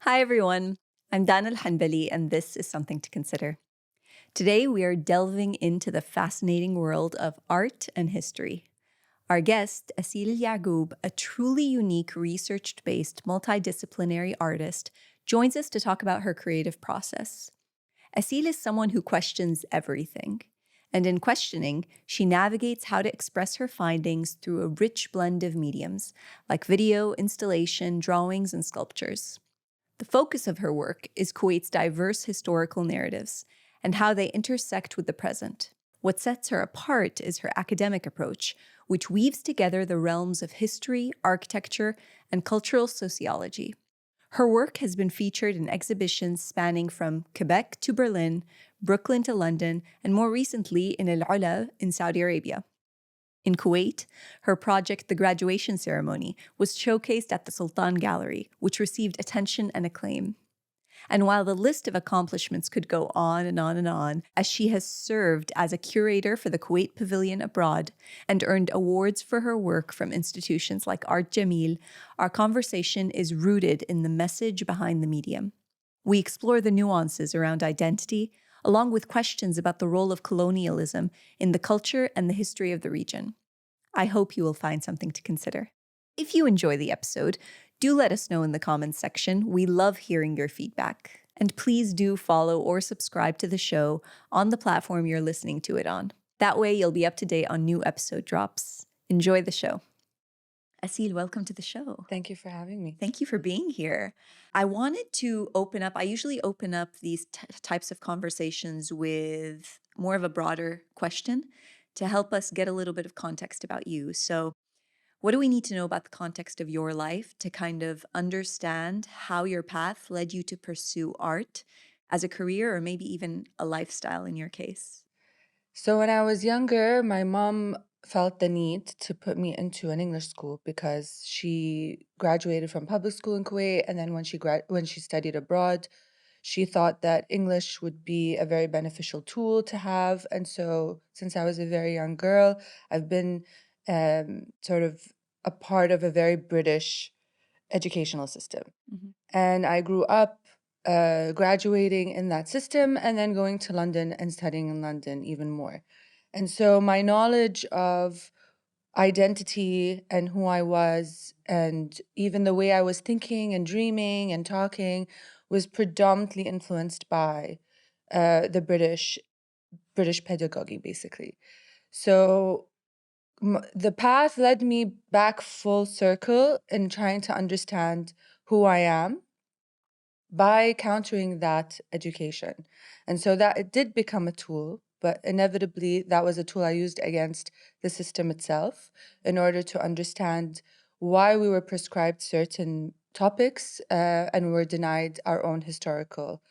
Hi, everyone. I'm Dana Al-Hanbali, and this is Something to Consider. Today, we are delving into the fascinating world of art and history. Our guest, Aseel AlYaqoub, a truly unique research-based multidisciplinary artist, joins us to talk about her creative process. Aseel is someone who questions everything. And in questioning, she navigates how to express her findings through a rich blend of mediums, like video, installation, drawings, and sculptures. The focus of her work is Kuwait's diverse historical narratives and how they intersect with the present. What sets her apart is her academic approach, which weaves together the realms of history, architecture, and cultural sociology. Her work has been featured in exhibitions spanning from Quebec to Berlin, Brooklyn to London, and more recently in Al Ula in Saudi Arabia. In Kuwait, her project, The Graduation Ceremony, was showcased at the Sultan Gallery, which received attention and acclaim. And while the list of accomplishments could go on and on and on, as she has served as a curator for the Kuwait Pavilion abroad and earned awards for her work from institutions like Art Jamil, our conversation is rooted in the message behind the medium. We explore the nuances around identity, along with questions about the role of colonialism in the culture and the history of the region. I hope you will find something to consider. If you enjoy the episode, do let us know in the comments section. We love hearing your feedback. And please do follow or subscribe to the show on the platform you're listening to it on. That way you'll be up to date on new episode drops. Enjoy the show. Aseel, welcome to the show. Thank you for having me. Thank you for being here. I wanted to open up, I usually open up these types of conversations with more of a broader question to help us get a little bit of context about you. So, what do we need to know about the context of your life to kind of understand how your path led you to pursue art as a career or maybe even a lifestyle in your case? So when I was younger, my mom felt the need to put me into an English school because she graduated from public school in Kuwait, and then when she studied abroad, she thought that English would be a very beneficial tool to have. And so since I was a very young girl, I've been sort of a part of a very British educational system. Mhm. And I grew up graduating in that system and then going to London and studying in London even more. And so my knowledge of identity and who I was, and even the way I was thinking and dreaming and talking, was predominantly influenced by the British pedagogy, basically. So the path led me back full circle in trying to understand who I am by countering that education. And so that it did become a tool, but inevitably that was a tool I used against the system itself in order to understand why we were prescribed certain topics and we were denied our own historical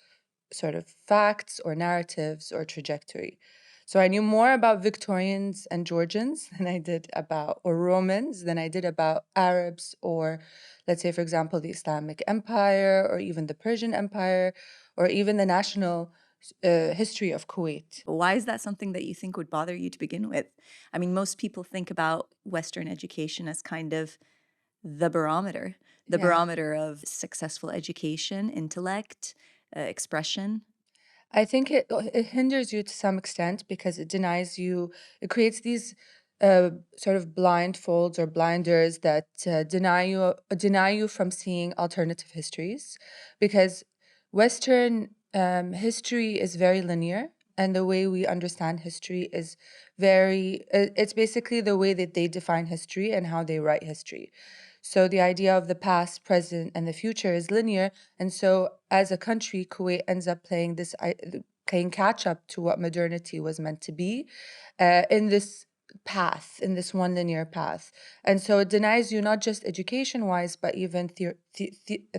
sort of facts or narratives or trajectory. So I knew more about Victorians and Georgians than I did about, or Romans, than I did about Arabs, or let's say, for example, the Islamic Empire, or even the Persian Empire, or even the national history of Kuwait. Why is that something that you think would bother you to begin with? I mean, most people think about Western education as kind of the barometer, Yeah. of successful education, intellect, expression. I think it hinders you to some extent because it denies you, it creates these sort of blindfolds or blinders that deny you from seeing alternative histories, because Western history is very linear, and the way we understand history is it's basically the way that they define history and how they write history. So the idea of the past, present, and the future is linear. And so as a country, Kuwait ends up playing catch up to what modernity was meant to be in this path, in this one linear path. And so it denies you not just education wise, but even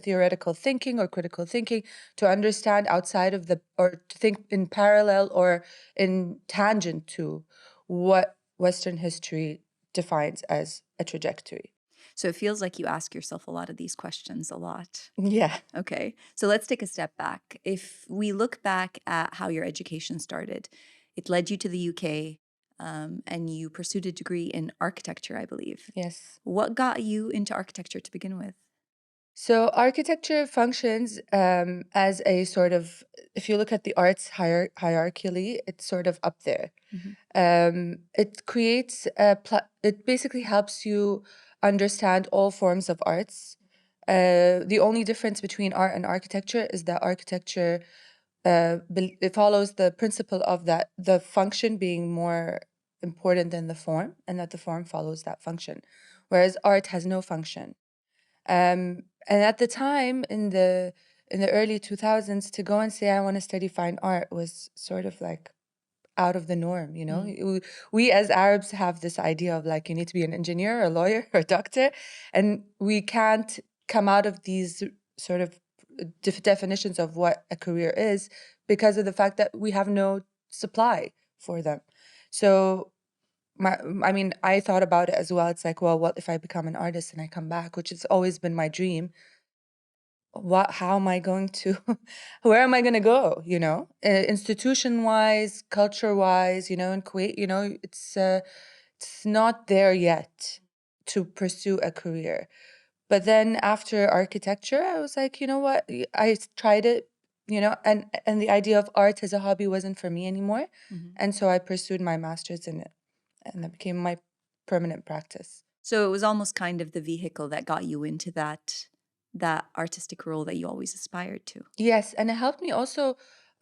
theoretical thinking or critical thinking to understand outside of or to think in parallel or in tangent to what Western history defines as a trajectory. So it feels like you ask yourself a lot of these questions a lot. Yeah. Okay, so let's take a step back. If we look back at how your education started, it led you to the UK, and you pursued a degree in architecture, I believe. Yes. What got you into architecture to begin with? So architecture functions as a sort of, if you look at the arts hierarchically, it's sort of up there. Mhm. It creates it basically helps you understand all forms of arts. The only difference between art and architecture is that architecture it follows the principle of that the function being more important than the form, and that the form follows that function, whereas art has no function. And at the time in the early 2000s, to go and say I want to study fine art was sort of like out of the norm, you know? Mm. We as Arabs have this idea of like you need to be an engineer, a lawyer, or a doctor, and we can't come out of these sort of definitions of what a career is because of the fact that we have no supply for them. So I mean, I thought about it as well. It's like, well, what if I become an artist and I come back, which has always been my dream. How am I going to, where am I going to go, you know, institution wise, culture wise, you know, in Kuwait, you know, it's not there yet to pursue a career. But then after architecture, I was like, you know what, I tried it, you know, and the idea of art as a hobby wasn't for me anymore. Mhm. And so I pursued my master's in it, and that became my permanent practice. So it was almost kind of the vehicle that got you into that artistic role that you always aspired to. Yes, and it helped me also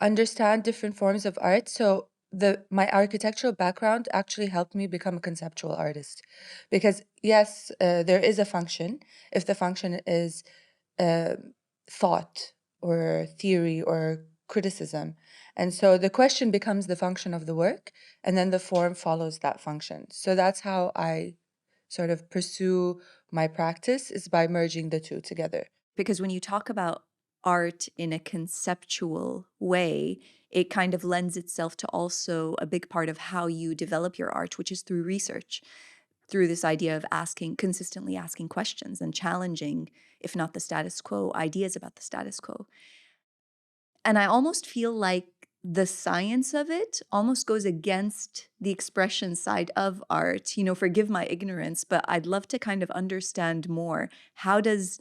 understand different forms of art. So the my architectural background actually helped me become a conceptual artist, because yes, there is a function. If the function is uh, thought or theory or criticism, and so the question becomes the function of the work, and then the form follows that function. So that's how I sort of pursue my practice, is by merging the two together. Because when you talk about art in a conceptual way, it kind of lends itself to also a big part of how you develop your art, which is through research, through this idea of consistently asking questions and challenging, if not the status quo, ideas about the status quo. And I almost feel like the science of it almost goes against the expression side of art. You know, forgive my ignorance, but I'd love to kind of understand more. How does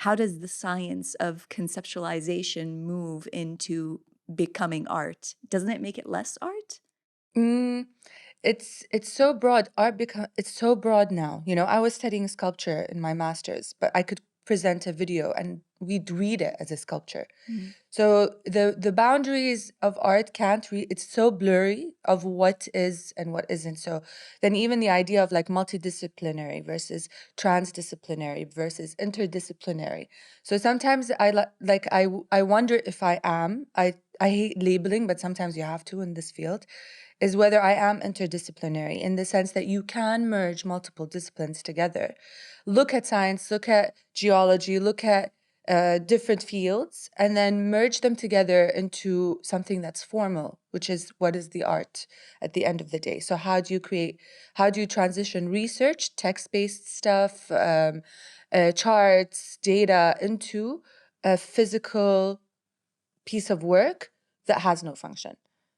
the science of conceptualization move into becoming art? Doesn't it make it less art? Mm, it's so broad. It's so broad now. You know, I was studying sculpture in my master's, but I could present a video and we'd read it as a sculpture. Mhm. So the boundaries of art can't it's so blurry of what is and what isn't. So then even the idea of like multidisciplinary versus transdisciplinary versus interdisciplinary. So sometimes I wonder if I hate labeling, but sometimes you have to in this field, is whether I am interdisciplinary in the sense that you can merge multiple disciplines together. Look at science, look at geology, look at different fields, and then merge them together into something that's formal, which is what is the art at the end of the day. So, how do you transition research, text based stuff, charts, data into a physical piece of work that has no function?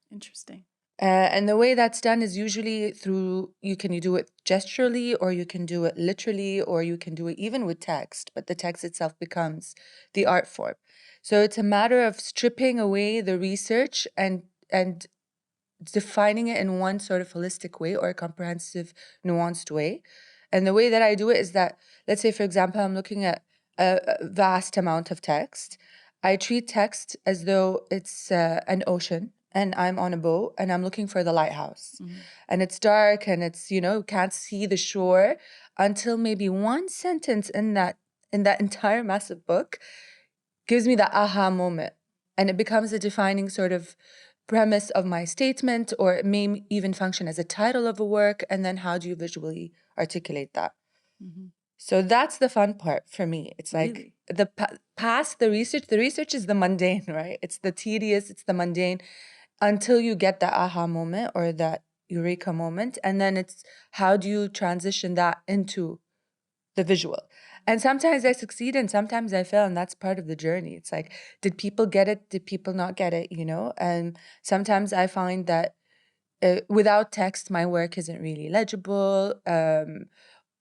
Interesting. And the way that's done is usually through, you do it gesturally, or you can do it literally, or you can do it even with text, but the text itself becomes the art form. So it's a matter of stripping away the research and defining it in one sort of holistic way or a comprehensive, nuanced way. And the way that I do it is that, let's say, for example, I'm looking at a vast amount of text. I treat text as though it's an ocean and I'm on a boat and I'm looking for the lighthouse. Mhm. And it's dark and it's, you know, can't see the shore until maybe one sentence in that entire massive book gives me that aha moment. And it becomes a defining sort of premise of my statement, or it may even function as a title of a work. And then how do you visually articulate that? Mhm. So that's the fun part for me. It's like Really? past the research is the mundane, right? It's the tedious, it's the mundane until you get that aha moment or that eureka moment. And then it's how do you transition that into the visual. And sometimes I succeed and sometimes I fail, and that's part of the journey. It's like, did people get it? Did people not get it? You know? And sometimes I find that without text, my work isn't really legible.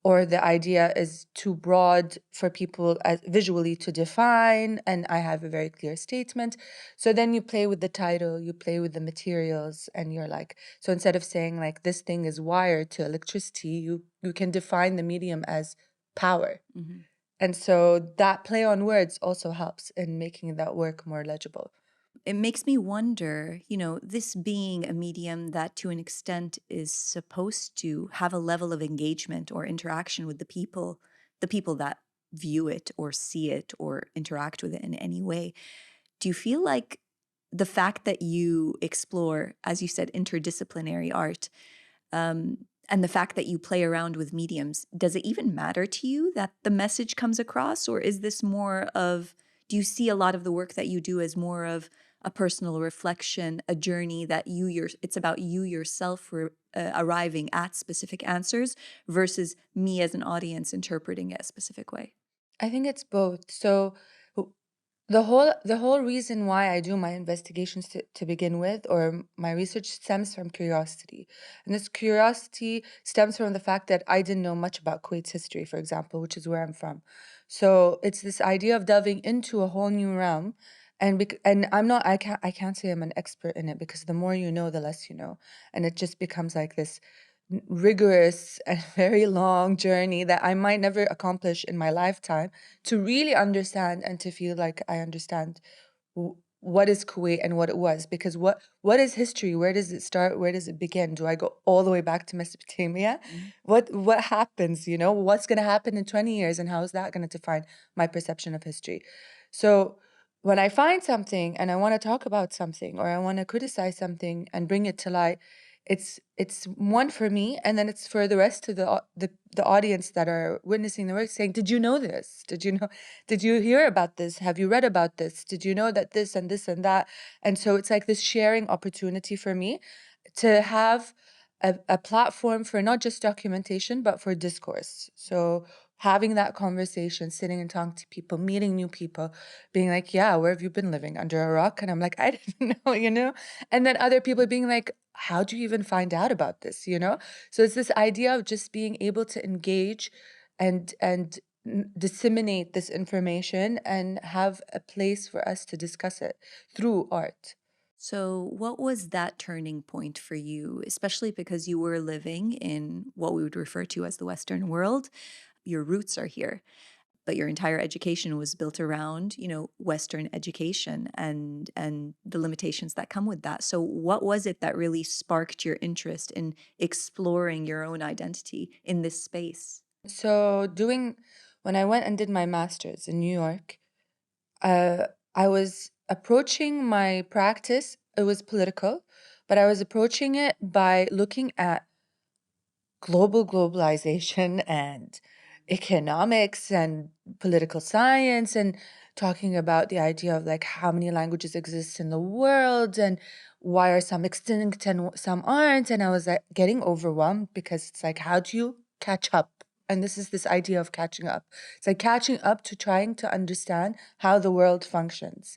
or the idea is too broad for people as visually to define, and I have a very clear statement. So then you play with the title, you play with the materials, and you're like, so instead of saying like this thing is wired to electricity, you can define the medium as power. Mhm. And so that play on words also helps in making that work more legible. It makes me wonder, this being a medium that to an extent is supposed to have a level of engagement or interaction with the people that view it or see it or interact with it in any way. Do you feel like the fact that you explore, as you said, interdisciplinary art, and the fact that you play around with mediums, does it even matter to you that the message comes across? Or is this more of, do you see a lot of the work that you do as more of a personal reflection, a journey that it's about you yourself arriving at specific answers versus me as an audience interpreting it a specific way? I think it's both. So w- the whole reason why I do my investigations to begin with, or my research, stems from curiosity. And this curiosity stems from the fact that I didn't know much about Kuwait's history, for example, which is where I'm from. So it's this idea of delving into a whole new realm. And I can't say I'm an expert in it, because the more you know, the less you know. And it just becomes like this rigorous and very long journey that I might never accomplish in my lifetime, to really understand and to feel like I understand what is Kuwait and what it was. Because what is history? Where does it start? Where does it begin? Do I go all the way back to Mesopotamia? Mhm. What happens? What's going to happen in 20 years, and how is that going to define my perception of history? So when I find something and I want to talk about something, or I want to criticize something and bring it to light, it's one for me, and then it's for the rest of the audience that are witnessing the work, saying, did you know this? Did you hear about this? Have you read about this? Did you know that this and this and that? And so it's like this sharing opportunity for me to have a platform for not just documentation, but for discourse. So having that conversation, sitting and talking to people, meeting new people, being like, yeah, where have you been living? Under a rock? And I'm like, I didn't know. And then other people being like, how do you even find out about this? So it's this idea of just being able to engage and disseminate this information and have a place for us to discuss it through art. So, what was that turning point for you, especially because you were living in what we would refer to as the Western world? Your roots are here, but your entire education was built around, Western education and the limitations that come with that. So, what was it that really sparked your interest in exploring your own identity in this space? So when I went and did my master's in New York, uh, I was approaching my practice. It was political, but I was approaching it by looking at globalization and economics and political science, and talking about the idea of like how many languages exist in the world, and why are some extinct and some aren't. And I was like getting overwhelmed, because it's like, how do you catch up? And this idea of catching up. It's like catching up to trying to understand how the world functions.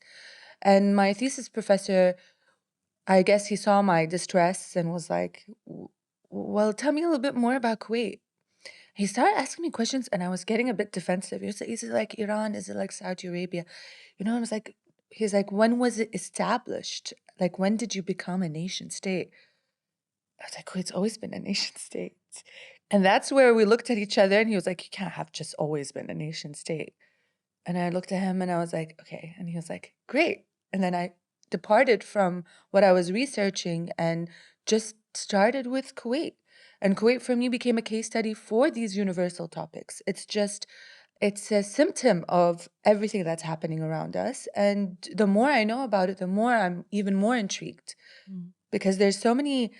And my thesis professor, I guess he saw my distress and was like, well, tell me a little bit more about Kuwait. He started asking me questions, and I was getting a bit defensive. Is it like Iran? Is it like Saudi Arabia? I was like, he's like, when was it established? Like, when did you become a nation state? I was like, Kuwait's always been a nation state. And that's where we looked at each other, and he was like, you can't have just always been a nation state. And I looked at him and I was like, okay. And he was like, great. And then I departed from what I was researching and just started with Kuwait. And Kuwait for me became a case study for these universal topics. It's a symptom of everything that's happening around us. And the more I know about it, the more I'm even more intrigued, Mm. because there's so many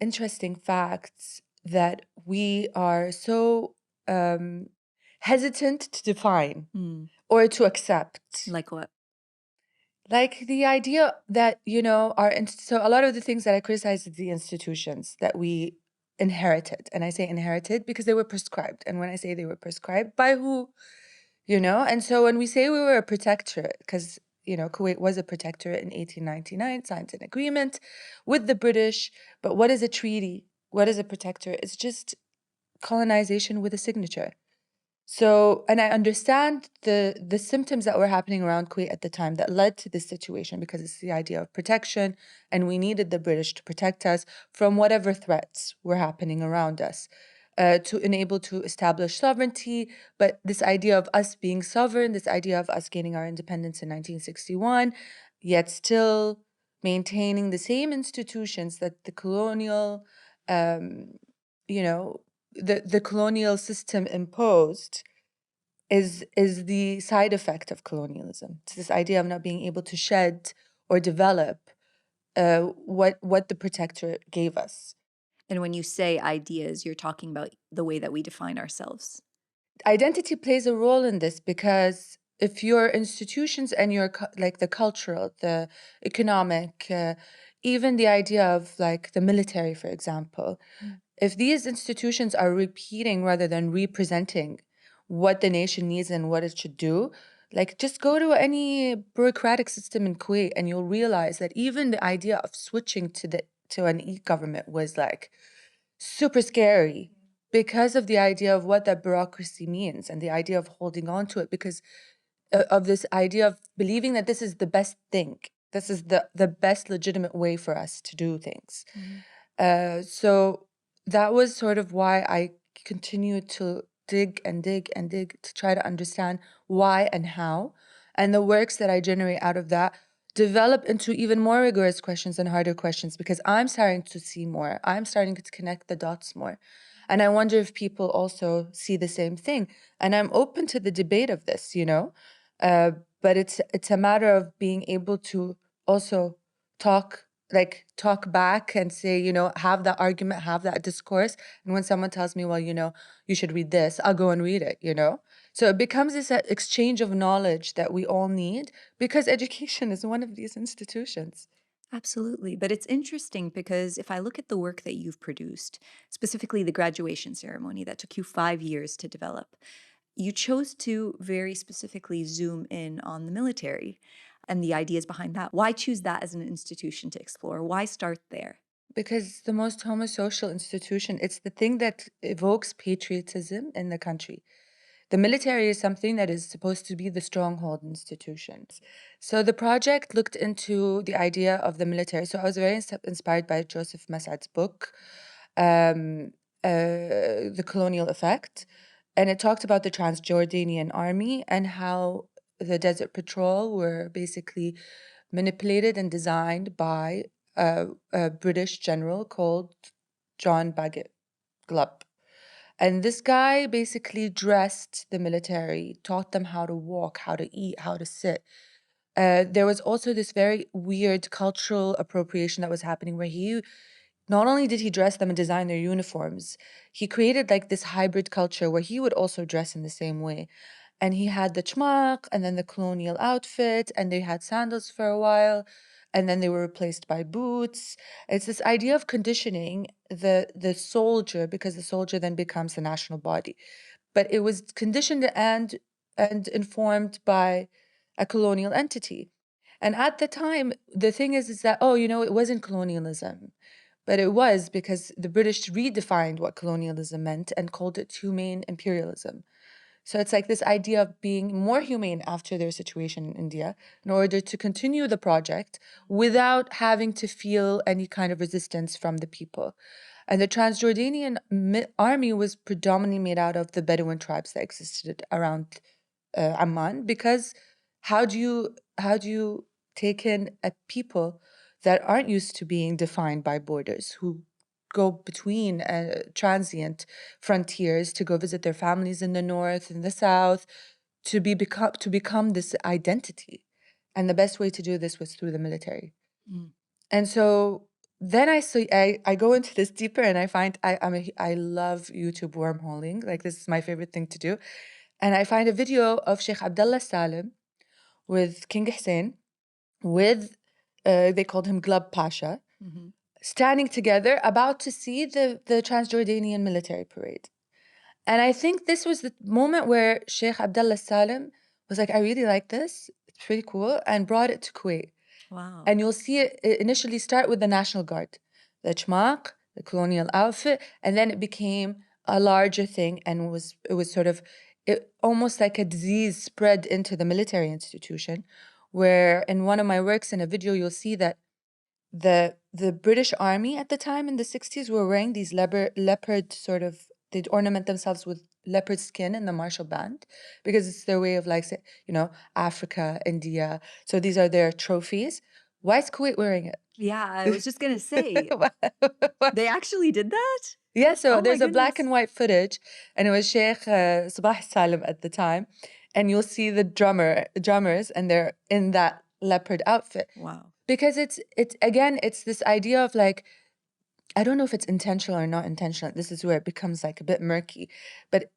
interesting facts that we are so um, hesitant to define Mm. or to accept. Like what? Like the idea that, so a lot of the things that I criticize is the institutions that we inherited. And I say inherited because they were prescribed. And when I say they were prescribed, by who? And so when we say we were a protectorate, because Kuwait was a protectorate in 1899, signed an agreement with the British. But what is a treaty? What is a protectorate? It's just colonization with a signature. So, and I understand the symptoms that were happening around Kuwait at the time that led to this situation, because it's the idea of protection, and we needed the British to protect us from whatever threats were happening around us, to enable to establish sovereignty. But this idea of us being sovereign, this idea of us gaining our independence in 1961, yet still maintaining the same institutions that the colonial, um, you know, the colonial system imposed, is the side effect of colonialism. It's this idea of not being able to shed or develop what the protectorate gave us. And when you say ideas, you're talking about the way that we define ourselves. Identity plays a role in this, because if your institutions and your like the cultural, the economic, even the idea of like the military, for example, if these institutions are repeating rather than representing what the nation needs and what it should do, like just go to any bureaucratic system in Kuwait and you'll realize that even the idea of switching to an e-government was like super scary, because of the idea of what that bureaucracy means and the idea of holding on to it, because of this idea of believing that this is the best thing. This is the best legitimate way for us to do things. So that was sort of why I continued to dig and dig and dig to try to understand why and how. And the works that I generate out of that develop into even more rigorous questions and harder questions, because I'm starting to see more. I'm starting to connect the dots more. And I wonder if people also see the same thing. And I'm open to the debate of this, you know? Uh, but it's a matter of being able to also talk back and say, you know, have that argument, have that discourse. And when someone tells me, well, you know, you should read this, I'll go and read it, you know? So it becomes this exchange of knowledge that we all need, because education is one of these institutions. Absolutely. But it's interesting because if I look at the work that you've produced, specifically the graduation ceremony that took you 5 years to develop, you chose to very specifically zoom in on the military and the ideas behind that. Why choose that as an institution to explore? Why start there? Because the most homosocial institution, it's the thing that evokes patriotism in the country. The military is something that is supposed to be the stronghold institution. So the project looked into the idea of the military. So I was very inspired by Joseph Massad's book, um, The Colonial Effect. And it talked about the Transjordanian army and how the Desert Patrol were basically manipulated and designed by a British general called John Bagot Glubb. And this guy basically dressed the military, taught them how to walk, how to eat, how to sit. There was also this very weird cultural appropriation that was happening, where he not only did he dress them and design their uniforms, he created like this hybrid culture where he would also dress in the same way. And he had the chmaq and then the colonial outfit, and they had sandals for a while, and then they were replaced by boots. It's this idea of conditioning the soldier, because the soldier then becomes the national body. But it was conditioned and informed by a colonial entity. And at the time, the thing is that, oh, you know, it wasn't colonialism. But it was, because the British redefined what colonialism meant and called it humane imperialism. So it's like this idea of being more humane after their situation in India in order to continue the project without having to feel any kind of resistance from the people. And the Transjordanian army was predominantly made out of the Bedouin tribes that existed around Amman, because how do you take in a people that aren't used to being defined by borders, who go between transient frontiers to go visit their families in the north and the south, to become this identity. And the best way to do this was through the military. Mm. And so then I go into this deeper, and I find I love YouTube wormholing. Like, this is my favorite thing to do. And I find a video of Sheikh Abdullah Salim with King Hussein, with they called him Glub Pasha, Mm-hmm. standing together about to see the Transjordanian military parade. And I think this was the moment where Sheikh Abdullah Salim was like, I really like this, it's pretty cool, and brought it to Kuwait. Wow. And you'll see it initially start with the National Guard, the chmaq, the colonial outfit, and then it became a larger thing, and it was sort of almost like a disease spread into the military institution, where in one of my works in a video you'll see that the British Army at the time in the 60s were wearing these leopard sort of, they'd ornament themselves with leopard skin in the Marshall Band because it's their way of like, say, you know, Africa, India. So these are their trophies. Why is Kuwait wearing it? Yeah, I was just going to say, they actually did that? Yeah, so Oh my there's a black goodness. and white footage, and it was Sheikh Sabah Salim at the time, and you'll see the drummers, and they're in that leopard outfit. Wow. Because it's again, it's this idea of like, I don't know if it's intentional or not intentional. This is where it becomes like a bit murky. But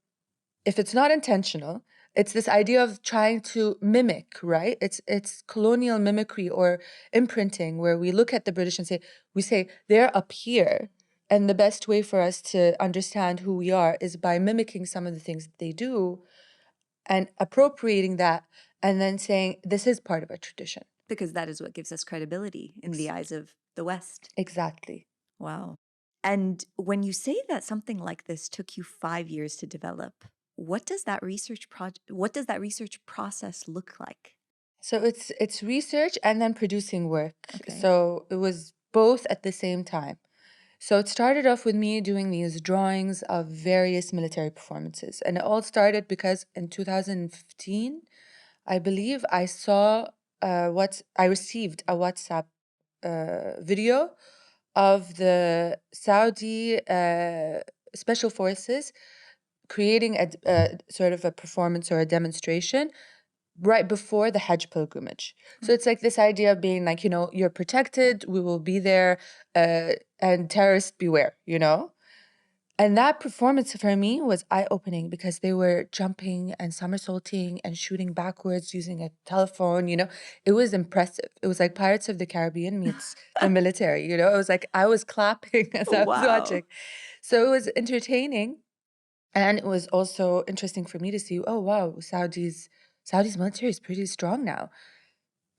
if it's not intentional, it's this idea of trying to mimic, right? It's colonial mimicry or imprinting, where we look at the British and we say they're up here, and the best way for us to understand who we are is by mimicking some of the things that they do and appropriating that, and then saying this is part of our tradition. Because that is what gives us credibility in the eyes of the West. Exactly. Wow. And when you say that something like this took you 5 years to develop, what does that research process look like? So it's research and then producing work. Okay. So it was both at the same time. So it started off with me doing these drawings of various military performances. And it all started because in 2015, I believe, I received a WhatsApp video of the Saudi special forces creating a sort of a performance or a demonstration right before the Hajj pilgrimage. So it's like this idea of being like, you know, you're protected, we will be there, and terrorists beware, you know? And that performance for me was eye-opening because they were jumping and somersaulting and shooting backwards using a telephone, you know? It was impressive. It was like Pirates of the Caribbean meets the military, you know? It was like I was clapping as I was Wow. watching. So it was entertaining. And it was also interesting for me to see, oh wow, Saudi's military is pretty strong now.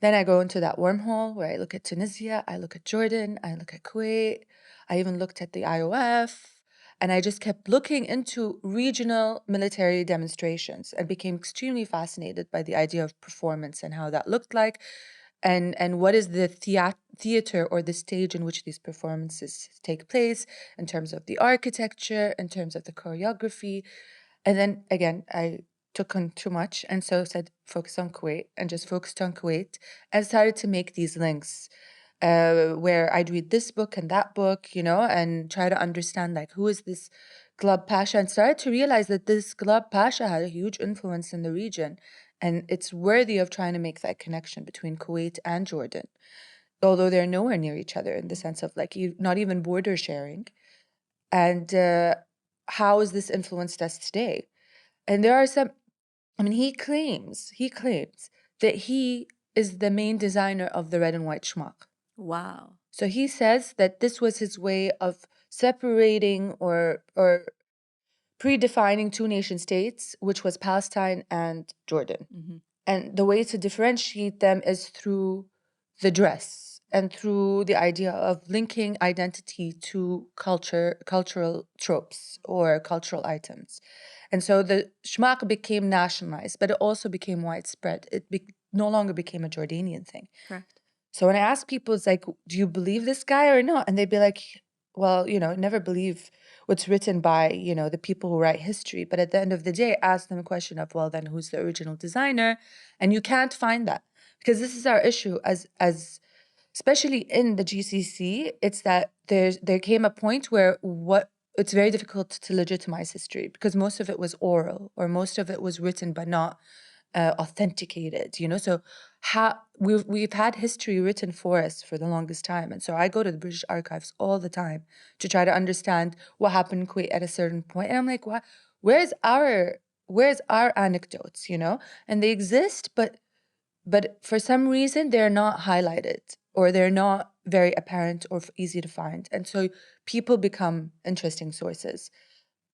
Then I go into that wormhole where I look at Tunisia, I look at Jordan, I look at Kuwait, I even looked at the IOF, and I just kept looking into regional military demonstrations and became extremely fascinated by the idea of performance and how that looked like, and what is the theater or the stage in which these performances take place in terms of the architecture, in terms of the choreography. And then again, I took on too much and so said focus on Kuwait and just focused on Kuwait and started to make these links where I'd read this book and that book, you know, and try to understand like who is this Glub Pasha, and started to realize that this Glub Pasha had a huge influence in the region, and it's worthy of trying to make that connection between Kuwait and Jordan, although they're nowhere near each other in the sense of like not even border sharing. And how has this influenced us today? And there are some, I mean, he claims that he is the main designer of the red and white schmuck. Wow. So he says that this was his way of separating or predefining two nation states, which was Palestine and Jordan. Mm-hmm. And the way to differentiate them is through the dress and through the idea of linking identity to cultural tropes or cultural items. And so the shmaq became nationalized, but it also became widespread. No longer became a Jordanian thing. Correct. So when I ask people, it's like, do you believe this guy or not? And they'd be like, well, you know, never believe what's written by, you know, the people who write history. But at the end of the day, ask them a question of, well, then who's the original designer? And you can't find that because this is our issue as especially in the GCC. It's that there came a point where it's very difficult to legitimize history because most of it was oral or most of it was written but not authenticated, you know. So how we've had history written for us for the longest time, and so I go to the British archives all the time to try to understand what happened in Kuwait at a certain point, and I'm like, what? Where's our anecdotes, you know? And they exist, but for some reason they're not highlighted or they're not very apparent or easy to find, and so people become interesting sources.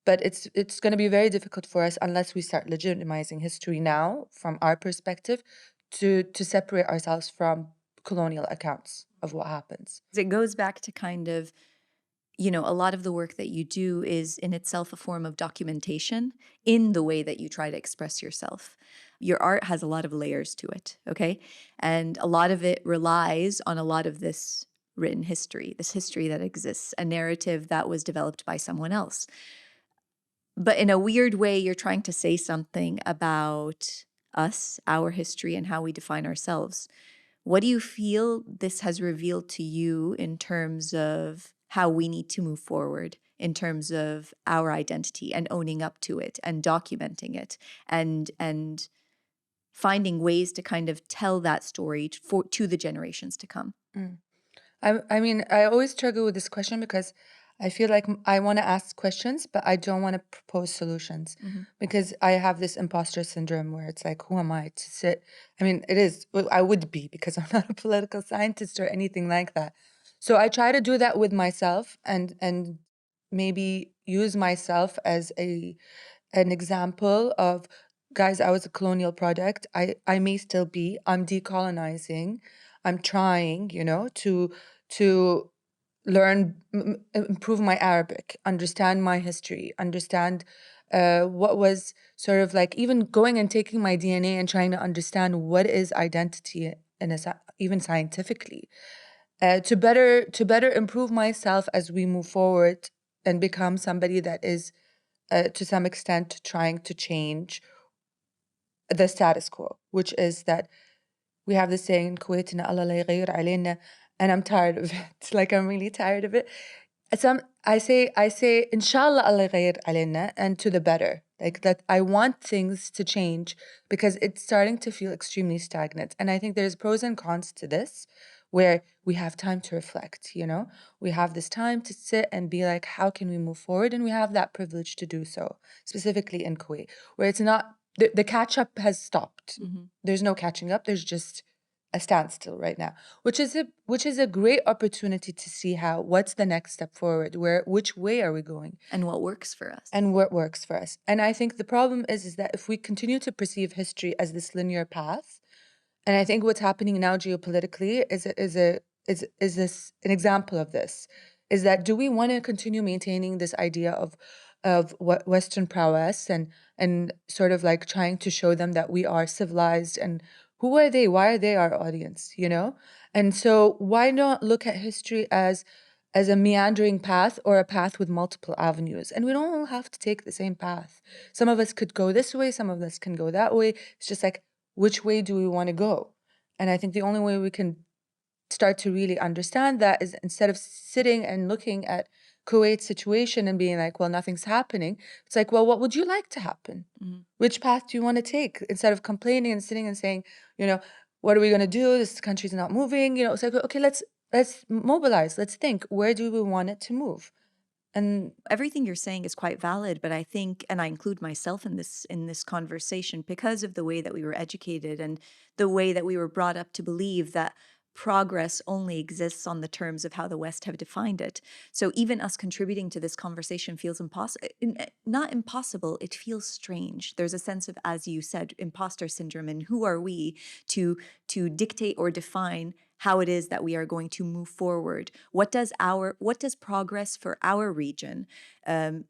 But it's going to be very difficult for us unless we start legitimizing history now from our perspective to separate ourselves from colonial accounts of what happens. It goes back to kind of a lot of the work that you do is in itself a form of documentation in the way that you try to express yourself. Your art has a lot of layers to it, okay? And a lot of it relies on a lot of this written history, this history that exists, a narrative that was developed by someone else. But in a weird way, you're trying to say something about us, our history, and how we define ourselves. What do you feel this has revealed to you in terms of how we need to move forward, in terms of our identity and owning up to it and documenting it and finding ways to kind of tell that story to the generations to come? Mm. I mean, I always struggle with this question because I feel like I want to ask questions, but I don't want to propose solutions Mhm. because I have this imposter syndrome where it's like, who am I to sit? I mean, it is, well, I would be because I'm not a political scientist or anything like that. So I try to do that with myself and maybe use myself as an example of, guys, I was a colonial product. I may still be. I'm decolonizing. I'm trying, to learn, improve my Arabic, understand my history, understand what was sort of like even going and taking my DNA and trying to understand what is identity in even scientifically, to better improve myself as we move forward and become somebody that is to some extent trying to change the status quo, which is that we have this saying in Kuwait, "إن الله لا يغير علينا," and I'm tired of it. Like I'm really tired of it. I say, Inshallah Allah يغير علينا, and to the better. Like that, I want things to change because it's starting to feel extremely stagnant. And I think there's pros and cons to this, where we have time to reflect. We have this time to sit and be like, how can we move forward? And we have that privilege to do so, specifically in Kuwait, where it's not the catch up has stopped. Mhm. There's no catching up. There's just a standstill right now, which is a great opportunity to see what's the next step forward, which way are we going, And what works for us? and what works for us. And I think the problem is that if we continue to perceive history as this linear path, and I think what's happening now geopolitically is this an example of this, is that do we want to continue maintaining this idea of what Western prowess and sort of like trying to show them that we are civilized, and who are they? Why are they our audience? And so why not look at history as a meandering path or a path with multiple avenues? And we don't all have to take the same path. Some of us could go this way, some of us can go that way. It's just like, which way do we want to go? And I think the only way we can start to really understand that is, instead of sitting and looking at Kuwait's situation and being like, well, nothing's happening, it's like, well, what would you like to happen? Mhm. Which path do you want to take? Instead of complaining and sitting and saying, what are we going to do? This country's not moving. It's like, okay, let's mobilize. Let's think. Where do we want it to move? And Everything you're saying is quite valid, but I think, and I include myself in this conversation, because of the way that we were educated and the way that we were brought up to believe that progress only exists on the terms of how the West have defined it. So even us contributing to this conversation feels impossible. Not impossible, it feels strange. There's a sense of, as you said, imposter syndrome, and who are we to dictate or define how it is that we are going to move forward? What does progress for our region,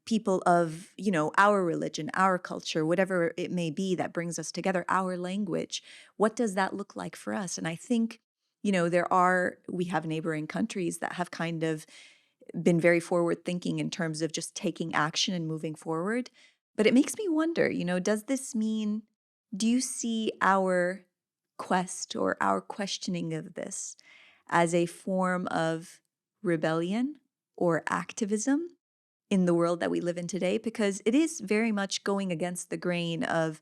people of our religion, our culture, whatever it may be that brings us together, our language, what does that look like for us? And I think we have neighboring countries that have kind of been very forward thinking in terms of just taking action and moving forward. But it makes me wonder, does this mean, do you see our quest or our questioning of this as a form of rebellion or activism in the world that we live in today? Because it is very much going against the grain of,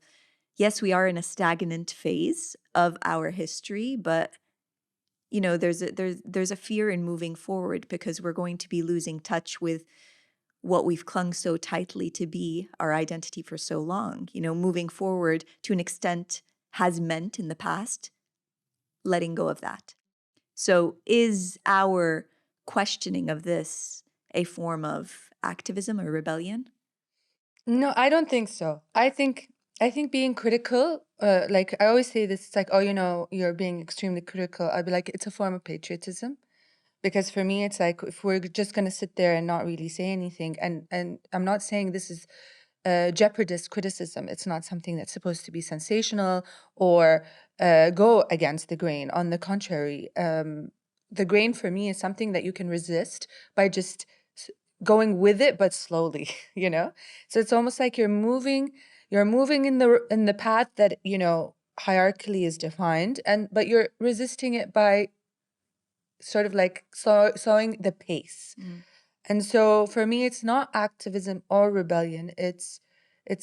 yes, we are in a stagnant phase of our history, but there's a fear in moving forward because we're going to be losing touch with what we've clung so tightly to be our identity for so long. Moving forward to an extent has meant in the past letting go of that. So is our questioning of this a form of activism or rebellion? no, I don't think so. I think being critical, like I always say this, it's like, oh, you're being extremely critical. I'd be like, it's a form of patriotism, Because for me, it's like if we're just going to sit there and not really say anything, and I'm not saying this is jeopardist criticism. It's not something that's supposed to be sensational or go against the grain. On the contrary, the grain for me is something that you can resist by just going with it, but slowly, you know? So it's almost like you're moving in the path that, you know, hierarchically is defined, and but you're resisting it by sort of like slowing the pace. Mm. And so for me, it's not activism or rebellion. It's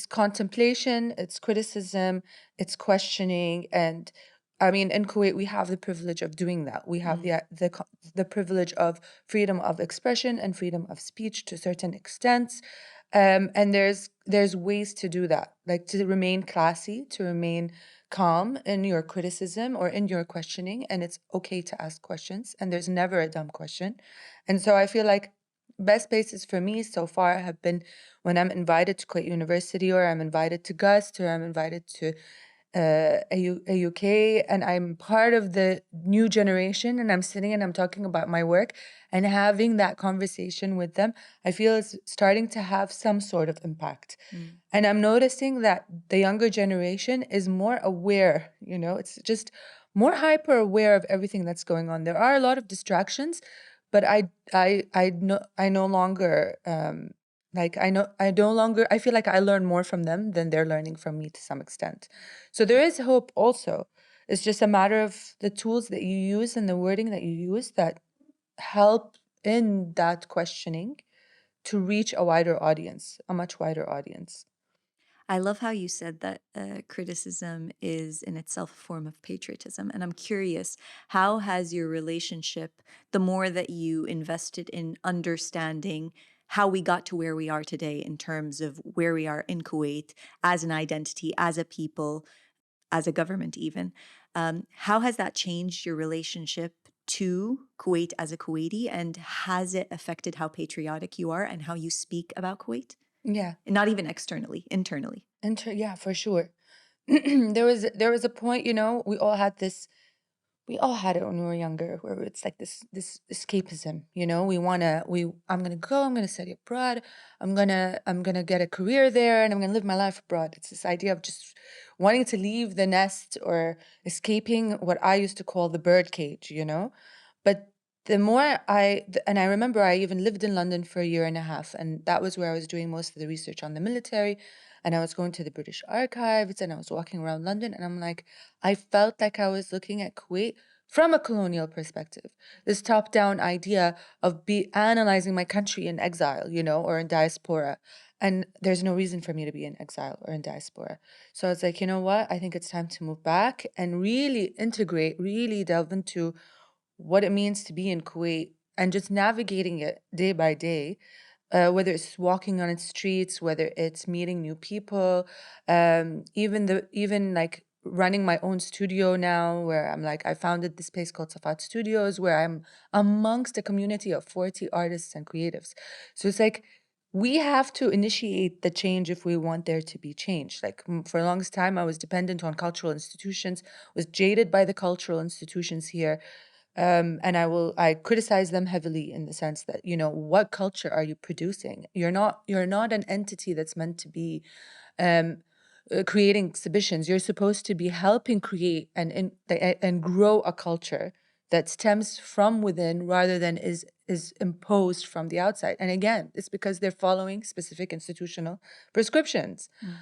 contemplation, it's criticism, it's questioning. And I mean, in Kuwait, we have the privilege of doing that. We have Mm. the privilege of freedom of expression and freedom of speech to certain extents. And there's ways to do that, like to remain classy, to remain calm in your criticism or in your questioning. And it's okay to ask questions, and there's never a dumb question. And so I feel like best places for me so far have been when I'm invited to Kuwait University, or I'm invited to Gust, or I'm invited to UK, and I'm part of the new generation, and I'm sitting and I'm talking about my work and having that conversation with them. I feel it's starting to have some sort of impact. Mm. And I'm noticing that the younger generation is more aware, you know, it's just more hyper aware of everything that's going on. There are a lot of distractions, but I no longer like I no longer I feel like I learn more from them than they're learning from me to some extent. So there is hope also. It's just a matter of the tools that you use and the wording that you use that help in that questioning to reach a wider audience, a much wider audience. I love how you said that criticism is in itself a form of patriotism. And I'm curious, how has your relationship, the more that you invested in understanding how we got to where we are today in terms of where we are in Kuwait as an identity, as a people, as a government, even, how has that changed your relationship to Kuwait as a Kuwaiti? And has it affected how patriotic you are and how you speak about Kuwait? Yeah. Not even externally, internally. Yeah, for sure. There was a point, you know, we all had it when we were younger, where it's like this escapism, you know. I'm gonna go, I'm gonna study abroad, I'm gonna get a career there, and I'm gonna live my life abroad. It's this idea of just wanting to leave the nest or escaping what I used to call the bird cage, you know. But and I remember I even lived in London for a year and a half, and that was where I was doing most of the research on the military. And I was going to the British archives, and I was walking around London, and I'm like, I felt like I was looking at Kuwait from a colonial perspective. This top-down idea of be analyzing my country in exile, you know, or in diaspora. And there's no reason for me to be in exile or in diaspora. So I was like, you know what? I think it's time to move back and really integrate, really delve into what it means to be in Kuwait and just navigating it day by day, whether it's walking on its streets, whether it's meeting new people, even like running my own studio now, where I'm like I founded this place called Safat Studios, where I'm amongst a community of 40 artists and creatives. So it's like we have to initiate the change if we want there to be change. Like for the longest time, I was dependent on cultural institutions, was jaded by the cultural institutions here, and I criticize them heavily in the sense that, you know, what culture are you producing? You're not an entity that's meant to be um, creating exhibitions. You're supposed to be helping create and grow a culture that stems from within rather than is imposed from the outside. And again, it's because they're following specific institutional prescriptions. Mm.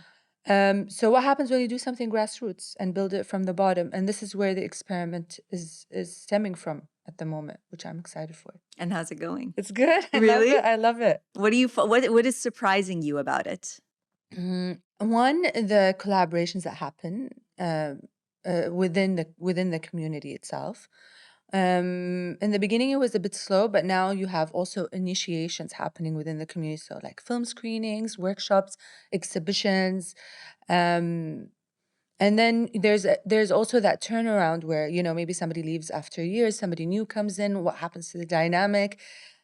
So what happens when you do something grassroots and build it from the bottom? And this is where the experiment is stemming from at the moment, which I'm excited for. And how's it going? It's good. I love Really? it. I love it. What is surprising you about it? One, the collaborations that happen within the community itself. In the beginning, it was a bit slow, but now you have also initiations happening within the community. So like film screenings, workshops, exhibitions. Um, And then there's also that turnaround where, you know, maybe somebody leaves after years, somebody new comes in, what happens to the dynamic?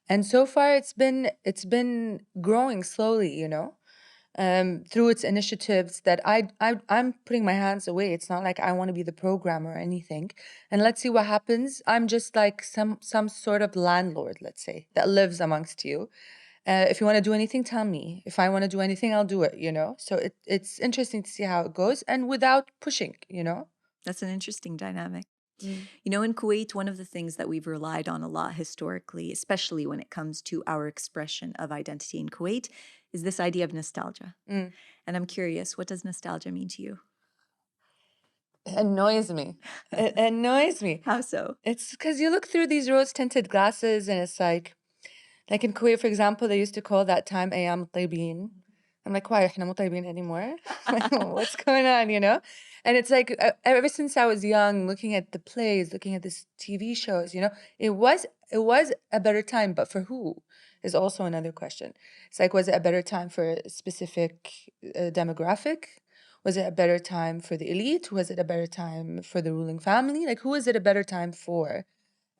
And so far it's been growing slowly, you know. through its initiatives that I'm putting my hands away. It's not like I want to be the programmer or anything. And let's see what happens. I'm just like some sort of landlord, let's say, that lives amongst you. If you want to do anything, tell me. If I want to do anything, I'll do it, you know? So it's interesting to see how it goes and without pushing, you know? That's an interesting dynamic. Mm. You know, in Kuwait, one of the things that we've relied on a lot historically, especially when it comes to our expression of identity in Kuwait, is this idea of nostalgia. Mm. And I'm curious, what does nostalgia mean to you? It annoys me. It annoys me. How so? It's because you look through these rose-tinted glasses and it's like in Kuwait, for example, they used to call that time أيام الطيبين. I'm like, why? إحنا مو طيبين anymore? Like, what's going on, you know? And it's like, ever since I was young, looking at the plays, looking at this TV shows, you know, it was a better time, but for who is also another question. It's like, was it a better time for a specific demographic? Was it a better time for the elite? Was it a better time for the ruling family? Like, who is it a better time for?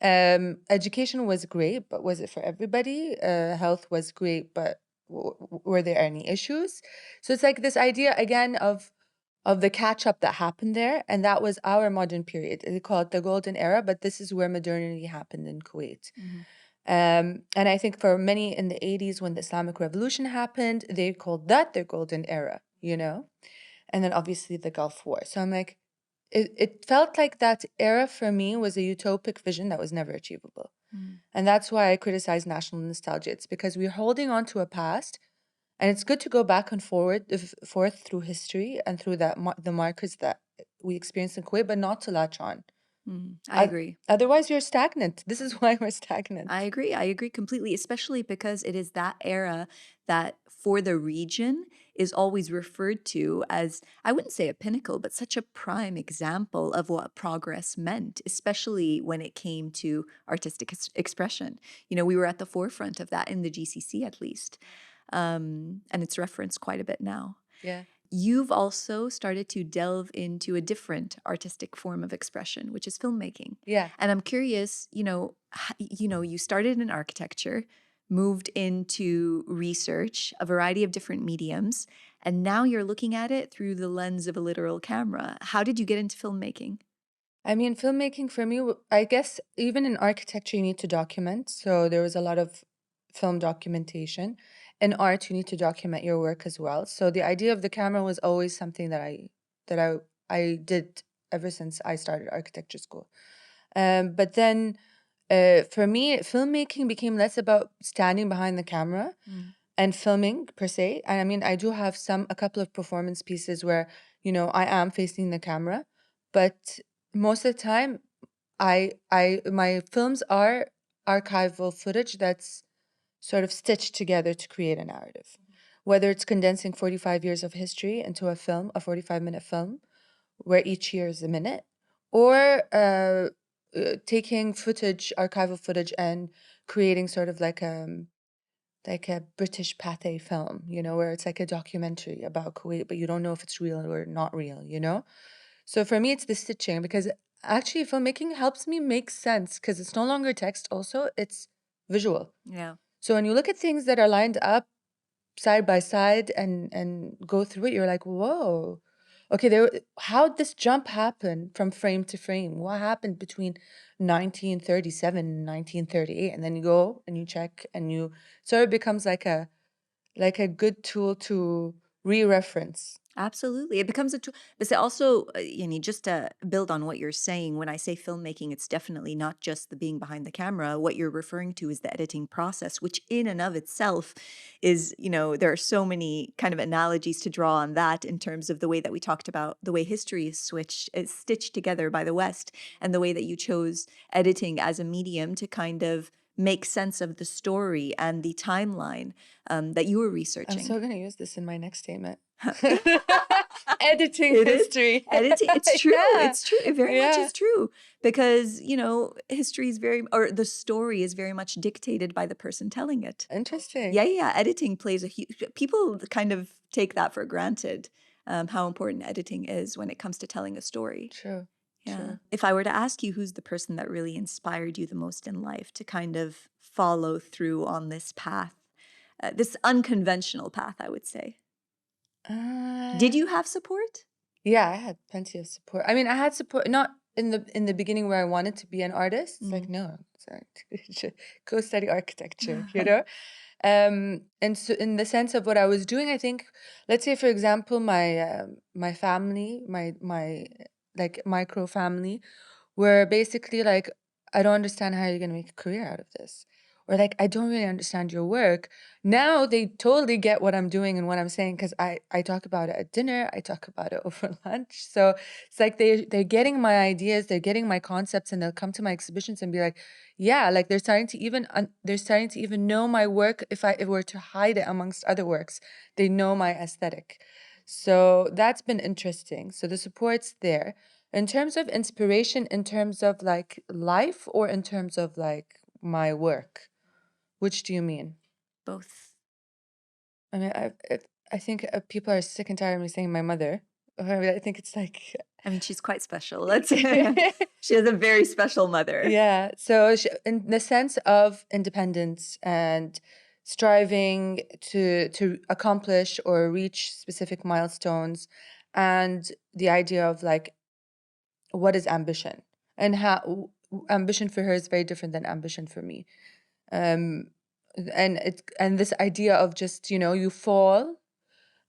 Education was great, but was it for everybody? Health was great, but were there any issues? So it's like this idea again of the catch up that happened there, and that was our modern period. They call it the golden era, but this is where modernity happened in Kuwait. And I think for many in the 80s, when the Islamic Revolution happened, they called that their golden era, you know? And then obviously the Gulf War. So I'm like, it felt like that era for me was a utopic vision that was never achievable. And that's why I criticize national nostalgia. It's because we're holding on to a past, and it's good to go back and forth through history and through the markers that we experienced in Kuwait, but not to latch on. I agree. Otherwise, you're stagnant. This is why we're stagnant. I agree. I agree completely, especially because it is that era that for the region is always referred to as, I wouldn't say a pinnacle, but such a prime example of what progress meant, especially when it came to artistic expression. You know, we were at the forefront of that in the GCC at least. And it's referenced quite a bit now. Yeah. You've also started to delve into a different artistic form of expression, which is filmmaking. Yeah. And I'm curious, you started in architecture, moved into research, a variety of different mediums, and now you're looking at it through the lens of a literal camera. How did you get into filmmaking? I mean, filmmaking for me, I guess even in architecture, you need to document. So there was a lot of film documentation. In art, you need to document your work as well. So the idea of the camera was always something that I did ever since I started architecture school. But then for me, filmmaking became less about standing behind the camera and filming per se. And I mean, I do have a couple of performance pieces where, you know, I am facing the camera, but most of the time, my films are archival footage that's sort of stitched together to create a narrative. Whether it's condensing 45 years of history into a film, a 45-minute film, where each year is a minute, or taking archival footage, and creating sort of like a British Pathé film, you know, where it's like a documentary about Kuwait, but you don't know if it's real or not real, you know? So for me, it's the stitching, because actually filmmaking helps me make sense because it's no longer text, also, it's visual. Yeah. So when you look at things that are lined up side by side and go through it, you're like, whoa. Okay, how'd this jump happen from frame to frame? What happened between 1937 and 1938? And then you go and you check and so it becomes like a good tool to re-reference. Absolutely. It becomes a tool. But also, just to build on what you're saying, when I say filmmaking, it's definitely not just the being behind the camera. What you're referring to is the editing process, which in and of itself is, there are so many kind of analogies to draw on that in terms of the way that we talked about the way history is stitched together by the West, and the way that you chose editing as a medium to kind of make sense of the story and the timeline that you were I'm researching. so going to use this in my next statement. Editing It is. history. Editing. It's true. Yeah. It's true. It very much Yeah. is true, because, history is or the story is very much dictated by the person telling it. Interesting. Yeah. Editing plays a huge, people kind of take that for granted, how important editing is when it comes to telling a story. True. Yeah. True. If I were to ask you who's the person that really inspired you the most in life to kind of follow through on this path, this unconventional path, I would say. Did Uh, you have support? yeah, I had plenty of support. I mean, I had support not in the beginning where I wanted to be an artist. It's like, Mm. no, sorry, go study architecture, you know? And so in the sense of what I was doing, I think, let's say for example, my family, my like micro family, where basically like, I don't understand how you're gonna make a career out of this. Or like, I don't really understand your work. Now they totally get what I'm doing and what I'm saying because I talk about it at dinner, I talk about it over lunch. So it's like they're getting my ideas, they're getting my concepts, and they'll come to my exhibitions and be like, yeah, like they're starting to even know my work if I were to hide it amongst other works. They know my aesthetic. So that's been interesting. So the support's there. In terms of inspiration, in terms of like life or in terms of like my work? Which do you mean? Both. I mean, I think people are sick and tired of me saying my mother. I think it's like, I mean, she's quite special. She has a very special mother. yeah. So in the sense of independence and striving to accomplish or reach specific milestones, and the idea of like what is ambition and how ambition for her is very different than ambition for me. um and this idea of just, you fall,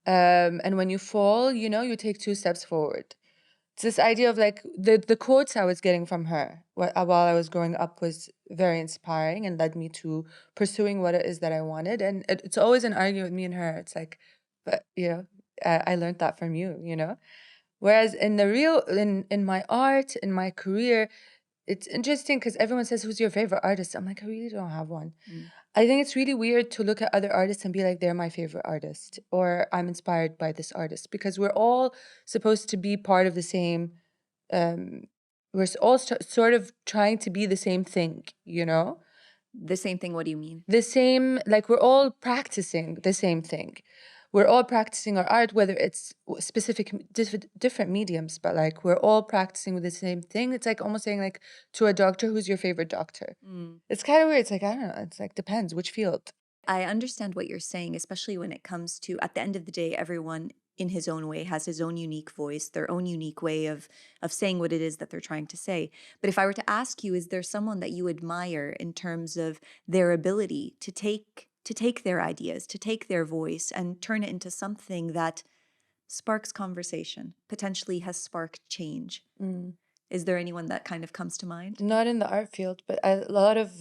and when you fall, you take two steps forward. It's this idea of like the quotes I was getting from her while I was growing up was very inspiring and led me to pursuing what it is that I wanted. And it's always an argument with me and her. It's like, but I learned that from you, whereas in the real in my art, in my career, it's interesting because everyone says, who's your favorite artist? I'm like, I really don't have one. Mm. I think it's really weird to look at other artists and be like, they're my favorite artist, or I'm inspired by this artist, because we're all supposed to be part of the same, um, sort of trying to be the same thing, The same thing, what do you mean? the same, like we're all practicing the same thing. We're all practicing our art, whether it's specific different mediums, but like we're all practicing with the same thing. It's like almost saying like to a doctor, who's your favorite doctor? Mm. It's kind of weird. It's like, I don't know. It's like, depends which field. I understand what you're saying, especially when it comes to, at the end of the day, everyone in his own way has his own unique voice, their own unique way of saying what it is that they're trying to say. But if I were to ask you, is there someone that you admire in terms of their ability to take their ideas, to take their voice and turn it into something that sparks conversation, potentially has sparked change? Mm. Is there anyone that kind of comes to mind? Not in the art field, but a lot of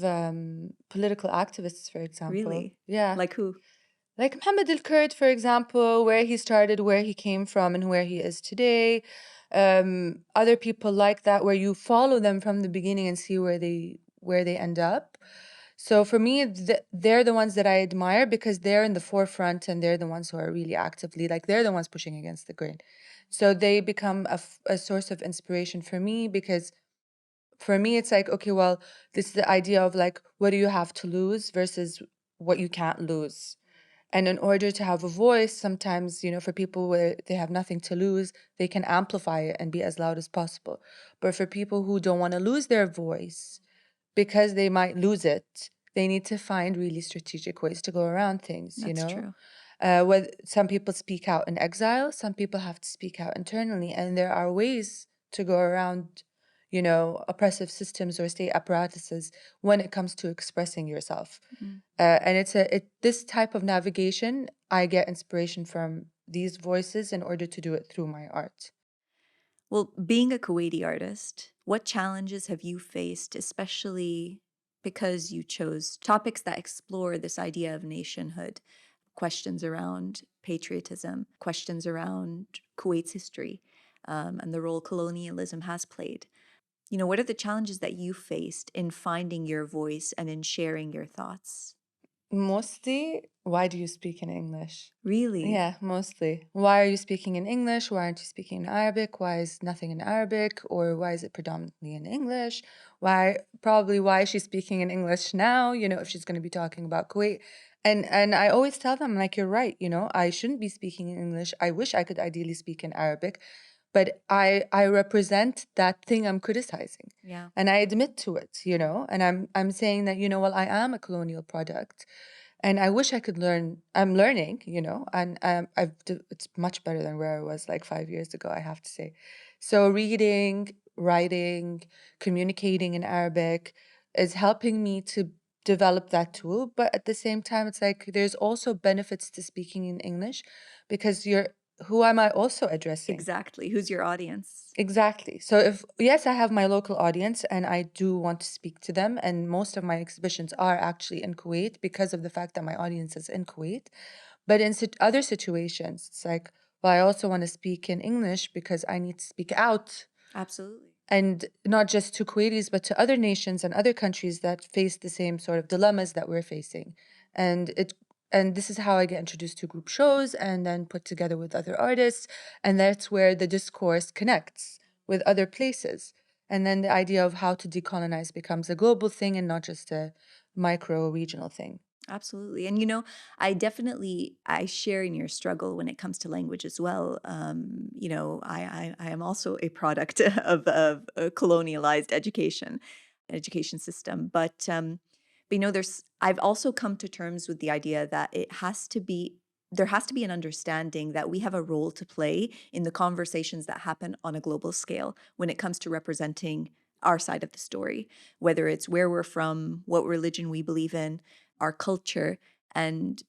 political activists, for example. Really? Yeah. Like who? Like Mohammed al-Kurd, for example, where he started, where he came from, and where he is today. Other people like that, where you follow them from the beginning and see where they end up. So for me, they're the ones that I admire because they're in the forefront and they're the ones who are really actively, like they're the ones pushing against the grain. So they become a source of inspiration for me because for me, it's like, okay, well, this is the idea of like, what do you have to lose versus what you can't lose. And in order to have a voice, sometimes, for people where they have nothing to lose, they can amplify it and be as loud as possible. But for people who don't want to lose their voice because they might lose it, they need to find really strategic ways to go around things, That's true. Where some people speak out in exile, some people have to speak out internally. And there are ways to go around, oppressive systems or state apparatuses when it comes to expressing yourself. Mm. And this type of navigation, I get inspiration from these voices in order to do it through my art. Well, being a Kuwaiti artist, what challenges have you faced, especially because you chose topics that explore this idea of nationhood, questions around patriotism, questions around Kuwait's history, and the role colonialism has played? What are the challenges that you faced in finding your voice and in sharing your thoughts? Mostly, why do you speak in English? Really? Yeah, mostly. Why are you speaking in English? Why aren't you speaking in Arabic? Why is nothing in Arabic? Or why is it predominantly in English? Why is she speaking in English now, if she's going to be talking about Kuwait? And I always tell them, like, you're right, I shouldn't be speaking in English. I wish I could ideally speak in Arabic, but I represent that thing I'm criticizing. Yeah. And I admit to it, and I'm saying that, well, I am a colonial product. And I wish I could learn. I'm learning, and it's much better than where I was like 5 years ago, I have to say. So reading, writing, communicating in Arabic is helping me to develop that tool. But at the same time, it's like there's also benefits to speaking in English because who am I also addressing? Exactly. Who's your audience? Exactly. So yes, I have my local audience and I do want to speak to them. And most of my exhibitions are actually in Kuwait because of the fact that my audience is in Kuwait. But in other situations, it's like, well, I also want to speak in English because I need to speak out, Absolutely. and not just to Kuwaitis, but to other nations and other countries that face the same sort of dilemmas that we're facing. And this is how I get introduced to group shows and then put together with other artists. And that's where the discourse connects with other places. And then the idea of how to decolonize becomes a global thing and not just a micro regional thing. Absolutely. And I share in your struggle when it comes to language as well. I am also a product of a colonialized education system. But I've also come to terms with the idea that there has to be an understanding that we have a role to play in the conversations that happen on a global scale when it comes to representing our side of the story, whether it's where we're from, what religion we believe in, our culture. And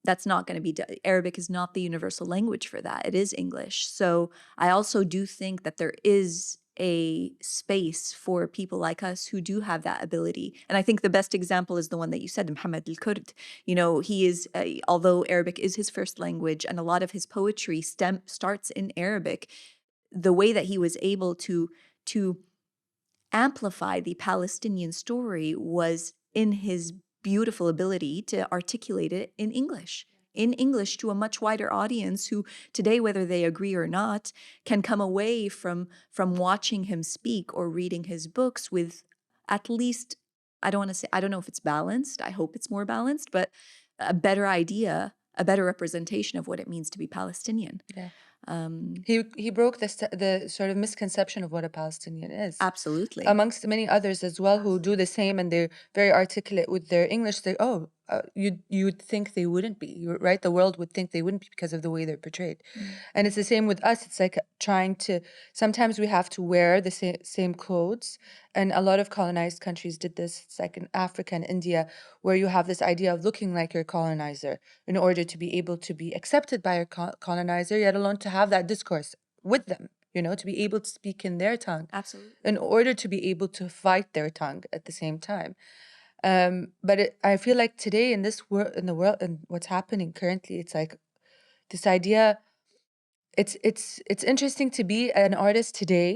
that's not going to be Arabic is not the universal language for that. It is English. So I also do think that there is a space for people like us who do have that ability. And I think the best example is the one that you said, Muhammad al-Kurd. He is, although Arabic is his first language and a lot of his poetry starts in Arabic, the way that he was able to amplify the Palestinian story was in his beautiful ability to articulate it in English to a much wider audience who today, whether they agree or not, can come away from watching him speak or reading his books with at least, I don't know if it's balanced, I hope it's more balanced, but a better idea, a better representation of what it means to be Palestinian. Yeah. Um, He broke the sort of misconception of what a Palestinian is. Absolutely. Amongst many others as well who do the same, and they're very articulate with their English. You'd think they wouldn't be, right? The world would think they wouldn't be because of the way they're portrayed. And it's the same with us. It's like sometimes we have to wear the same clothes. And a lot of colonized countries did this. It's like in Africa and India, where you have this idea of looking like your colonizer in order to be able to be accepted by your colonizer, yet alone to have that discourse with them, to be able to speak in their tongue. Absolutely. In order to be able to fight their tongue at the same time. But I feel like today in this world, in the world, and what's happening currently, it's like this idea. It's interesting to be an artist today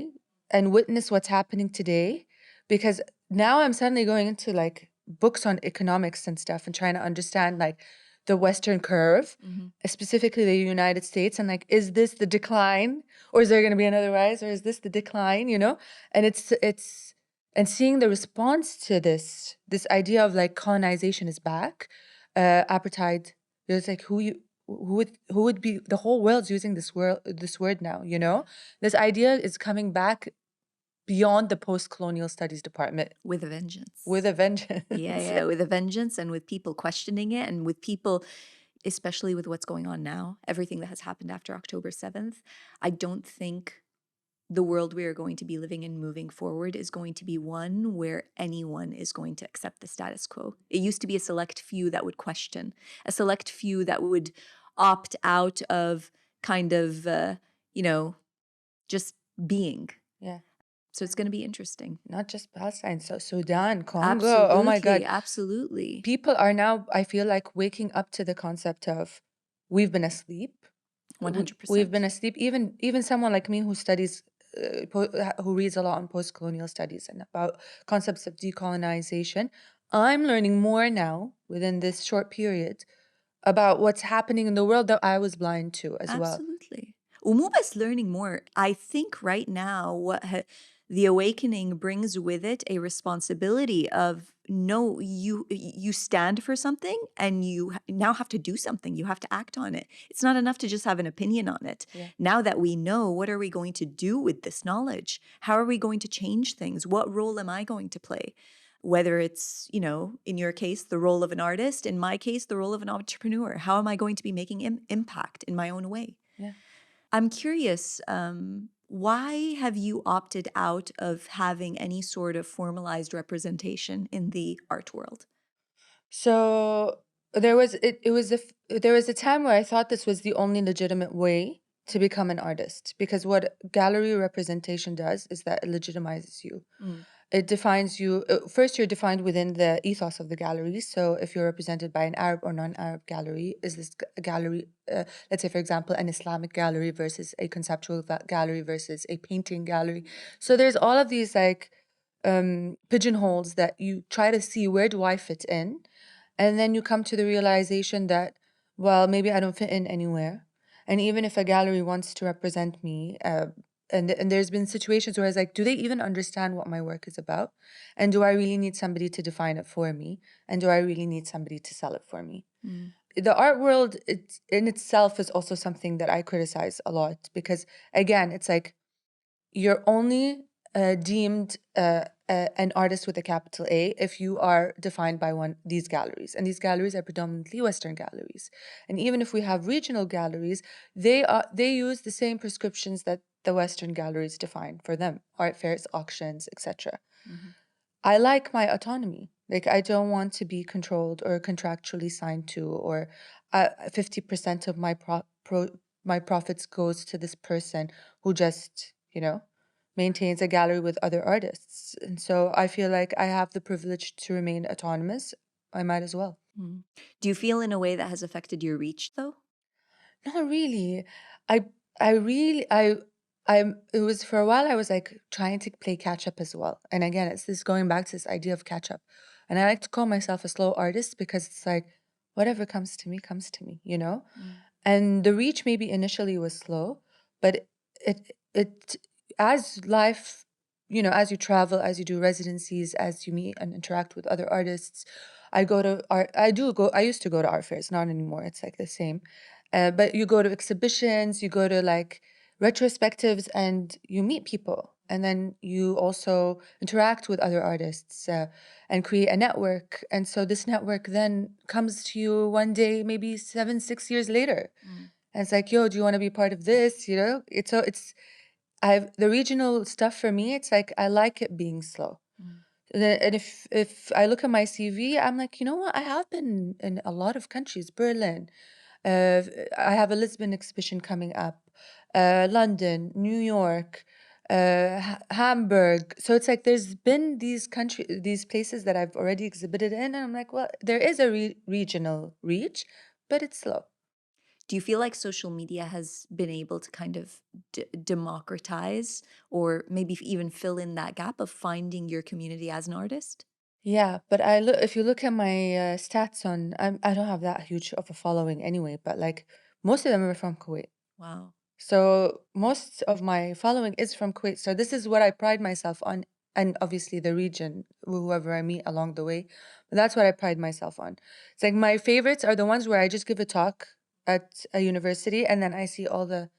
and witness what's happening today, because now I'm suddenly going into like books on economics and stuff and trying to understand like the Western curve, specifically the United States, and like, is this the decline or is there going to be another rise, or is this the decline? And it's and seeing the response to this idea of like colonization is back, apartheid. It's like who would be, the whole world's using this word now, this idea is coming back beyond the post-colonial studies department With a vengeance. with a vengeance. Yeah, with a vengeance, and with people questioning it, and with people, especially with what's going on now, everything that has happened after October 7th. I don't think the world we are going to be living in moving forward is going to be one where anyone is going to accept the status quo. It used to be a select few that would question, a select few that would opt out of kind of, just being. Yeah. So it's going to be interesting. Not just Palestine, so Sudan, Congo. Oh my God. Absolutely. People are now, I feel like, waking up to the concept of we've been asleep. 100%. We've been asleep. Even someone like me who studies, who reads a lot on post-colonial studies and about concepts of decolonization, I'm learning more now within this short period about what's happening in the world that I was blind to as well. Absolutely. ومو بس learning more. I think right now the awakening brings with it a responsibility of, no, you stand for something and you now have to do something. You have to act on it. It's not enough to just have an opinion on it. Yeah. Now that we know, what are we going to do with this knowledge? How are we going to change things? What role am I going to play? whether it's, in your case, the role of an artist, in my case, the role of an entrepreneur. How am I going to be making impact in my own way? Yeah. I'm curious, why have you opted out of having any sort of formalized representation in the art world? So there was it was there was a time where I thought this was the only legitimate way to become an artist, because what gallery representation does is that it legitimizes you. Mm. It defines you. First, you're defined within the ethos of the gallery. So if you're represented by an Arab or non-Arab gallery, is this gallery, let's say, for example, an Islamic gallery versus a conceptual gallery versus a painting gallery. So there's all of these like pigeonholes that you try to see, where do I fit in? And then you come to the realization that, well, maybe I don't fit in anywhere. And even if a gallery wants to represent me, and there's been situations where I was like, do they even understand what my work is about? And do I really need somebody to define it for me? And do I really need somebody to sell it for me? Mm. The art world, it's in itself, is also something that I criticize a lot, because again, it's like you're only deemed an artist with a capital A if you are defined by one these galleries, and these galleries are predominantly Western galleries. And even if we have regional galleries, they use the same prescriptions that the Western galleries define for them: art fairs, auctions, etc. Mhm. I like my autonomy. Like, I don't want to be controlled or contractually signed to, or 50% of my profits goes to this person who just, maintains a gallery with other artists. And so I feel like I have the privilege to remain autonomous. I might as well. Mm. Do you feel in a way that has affected your reach, though? Not really. I I really I it was for a while I was like trying to play catch up as well. And again, it's this going back to this idea of catch up. And I like to call myself a slow artist, because it's like whatever comes to me, you know? Mm. And the reach maybe initially was slow, but it as life, as you travel, as you do residencies, as you meet and interact with other artists. I used to go to art fairs, not anymore. It's like the same. But you go to exhibitions, you go to like retrospectives, and you meet people. And then you also interact with other artists, and create a network. And so this network then comes to you one day, maybe 6 years later. Mm. And it's like, yo, do you want to be part of this? The regional stuff for me, it's like I like it being slow. Mm. And if I look at my CV, I'm like, you know what? I have been in a lot of countries: Berlin. Uh, I have a Lisbon exhibition coming up, London, New York, Hamburg. So it's like there's been these places that I've already exhibited in, and I'm like, well, there is a regional reach, but it's slow. Do you feel like social media has been able to kind of democratize or maybe even fill in that gap of finding your community as an artist? Yeah, but I look if you look at my stats on, I don't have that huge of a following anyway, but like most of them are from Kuwait. Wow. So most of my following is from Kuwait. So this is what I pride myself on, and obviously the region, whoever I meet along the way. But that's what I pride myself on. It's like my favorites are the ones where I just give a talk at a university, and then I see all the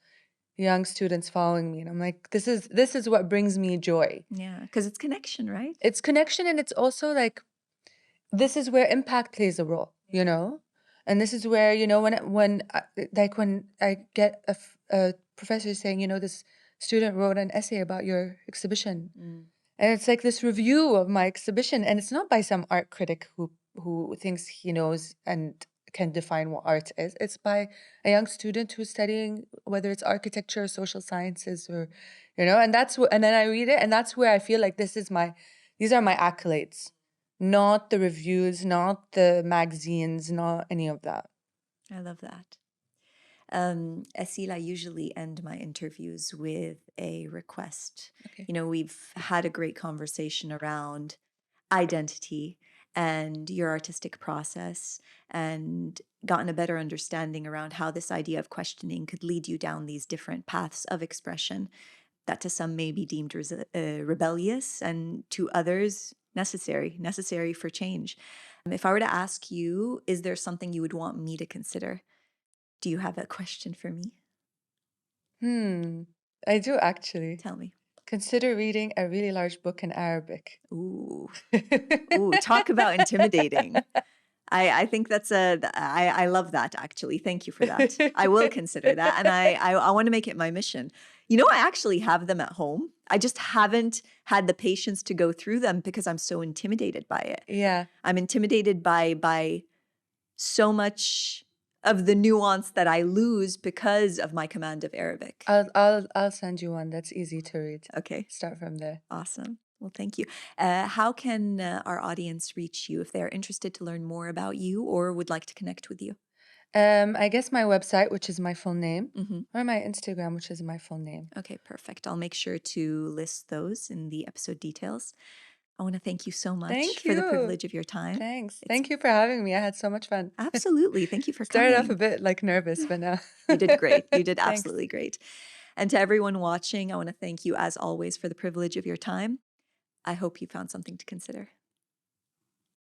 young students following me, and I'm like, this is what brings me joy. Yeah, because it's connection, right? It's connection, and it's also like this is where impact plays a role, and this is where, when I get a professor saying, this student wrote an essay about your exhibition, Mm. and it's like this review of my exhibition, and it's not by some art critic who thinks he knows and can define what art is. It's by a young student who's studying, whether it's architecture or social sciences, or and and then I read it, and that's where I feel like these are my accolades, not the reviews, not the magazines, not any of that. I love that. Aseel, I usually end my interviews with a request. Okay. We've had a great conversation around identity and your artistic process and gotten a better understanding around how this idea of questioning could lead you down these different paths of expression that to some may be deemed rebellious and to others necessary for change. If I were to ask you, is there something you would want me to consider? Do you have a question for me? I do actually. Tell me. Consider reading a really large book in Arabic. Ooh, ooh, talk about intimidating. I think I love that, actually. Thank you for that. I will consider that. And I want to make it my mission. You know, I actually have them at home. I just haven't had the patience to go through them because I'm so intimidated by it. Yeah. I'm intimidated by so much of the nuance that I lose because of my command of Arabic. I'll send you one that's easy to read. Okay, Start from there. awesome. Well, thank you. How can our audience reach you if they're interested to learn more about you or would like to connect with you? I guess my website, which is my full name, Mm-hmm. or my Instagram, which is my full name. Okay, perfect. I'll make sure to list those in the episode details. I want to thank you so much Thank for the you. privilege of your time. Thanks. It's Thank you for having me. I had so much fun. absolutely. Thank you for Started off a coming. bit like nervous, but now You did great. You did thanks. absolutely great. And to everyone watching, I want to thank you as always for the privilege of your time. I hope you found something to consider.